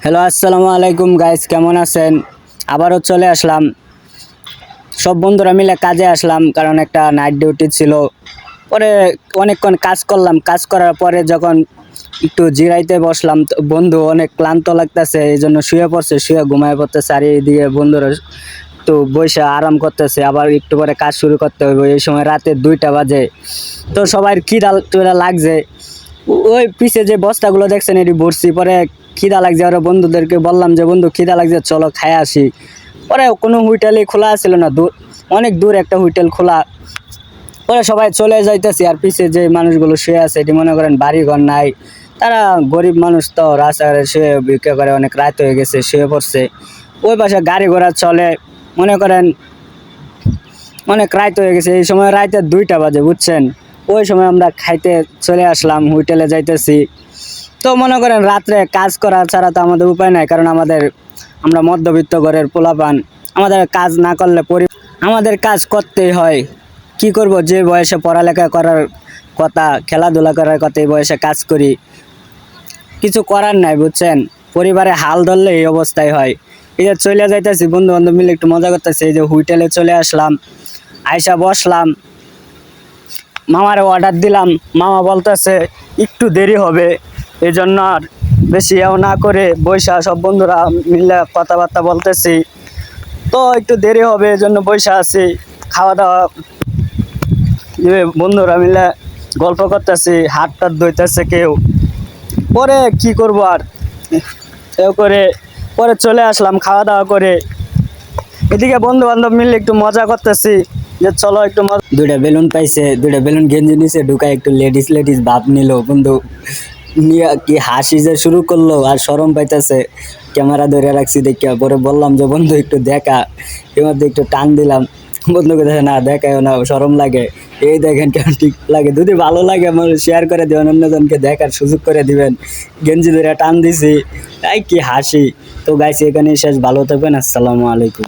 Hello, আসসালামু আলাইকুম guys, কেমন আছেন? আবারও চলে আসলাম, সব বন্ধুরা মিলে কাজে আসলাম, কারণ একটা নাইট ডিউটি ছিল। পরে অনেকক্ষণ কাজ করলাম, কাজ করার পরে যখন একটু জিরাইতে বসলাম, তো বন্ধু অনেক ক্লান্ত লাগতেছে, এই জন্য শুয়ে পড়ছে, শুয়ে ঘুমায় পড়তেছে। আর এইদিকে বন্ধুরা একটু বসে আরাম করতেছে, আবার একটু পরে কাজ শুরু করতে হবে। এই সময় রাতে 2টা বাজে, তো সবার খিদা টুদা লাগছে। ওই পিছে যে বস্তাগুলো দেখছেন এটি ভরছি। পরে খিদা লাগছে, আর বন্ধুদেরকে বললাম যে বন্ধু খিদা লাগছে, চলো খাই আসি। পরে কোনো হোটেলই খোলা ছিল না, অনেক দূর একটা হোটেল খোলা। পরে সবাই চলে যাইতেছি, আর পিছে যে মানুষগুলো শুয়ে আছে এটি মনে করেন বাড়ি ঘর নাই, তারা গরিব মানুষ, তো রাস্তাঘাটে শুয়ে ভিক্ষা করে, অনেক রাত হয়ে গেছে, শুয়ে পড়ছে। ওই পাশে গাড়ি ঘোড়া চলে, মনে করেন অনেক রাত হয়ে গেছে। এই সময় রাতে 2টা বাজে, বুঝছেন? ওই সময় আমরা খাইতে চলে আসলাম, হোটেলে যাইতেছি। তো মনে করেন রাত্রে কাজ করা ছাড়া তো আমাদের উপায় নাই, কারণ আমরা মধ্যবিত্ত ঘরের পোলাপান। আমাদের কাজ না করলে আমাদের কাজ করতেই হয়। কি করব, যে বয়সে পড়ালেখা করার কথা, খেলাধুলা করার কথা, এই বয়সে কাজ করি, কিছু করার নাই, বুঝছেন? পরিবারে হাল ধরলে এই অবস্থায় হয়। এই যে চলে যাইতেছি, বন্ধু বান্ধব মিলে একটু মজা করতেছি। এই যে হোটেলে চলে আসলাম, আইসা বসলাম, মামারে অর্ডার দিলাম। মামা বলতেছে একটু দেরি হবে, এই জন্য আর বেশি না করে বৈশা সব বন্ধুরা মিলে কথাবার্তা বলতেছি। তো একটু দেরি হবে, এই জন্য বৈশা আছি, খাওয়া দাওয়া বন্ধুরা মিলে গল্প করতেছি, হাত টাত ধুইতেছে কেউ। পরে কি করব আর, এ করে পরে চলে আসলাম খাওয়া দাওয়া করে। এদিকে বন্ধু বান্ধব মিলে একটু মজা করতেছি, যে চলো একটু মজা। 2টা বেলুন পাইছে, 2টা বেলুন গেঞ্জি নিচে ঢুকায় একটু লেডিস লেডিস ভাব নিল। বন্ধু নিয়ে কি হাসি যে শুরু করলো, আর শরম পাইতেছে। ক্যামেরা ধরে রাখছি দেখিয়া, পরে বললাম যে বন্ধু একটু দেখা, এর মধ্যে একটু টান দিলাম। বন্ধুকে দেখে না, দেখায় না, শরম লাগে। এই দেখেন কেমন ঠিক লাগে। যদি ভালো লাগে আমার শেয়ার করে দিবেন, অন্যজনকে দেখার সুযোগ করে দিবেন। গেঞ্জি ধরে টান দিছি, তাই কি হাসি। তো গাইছি, এখানে শেষ, ভালো থাকবেন, আসসালামু আলাইকুম।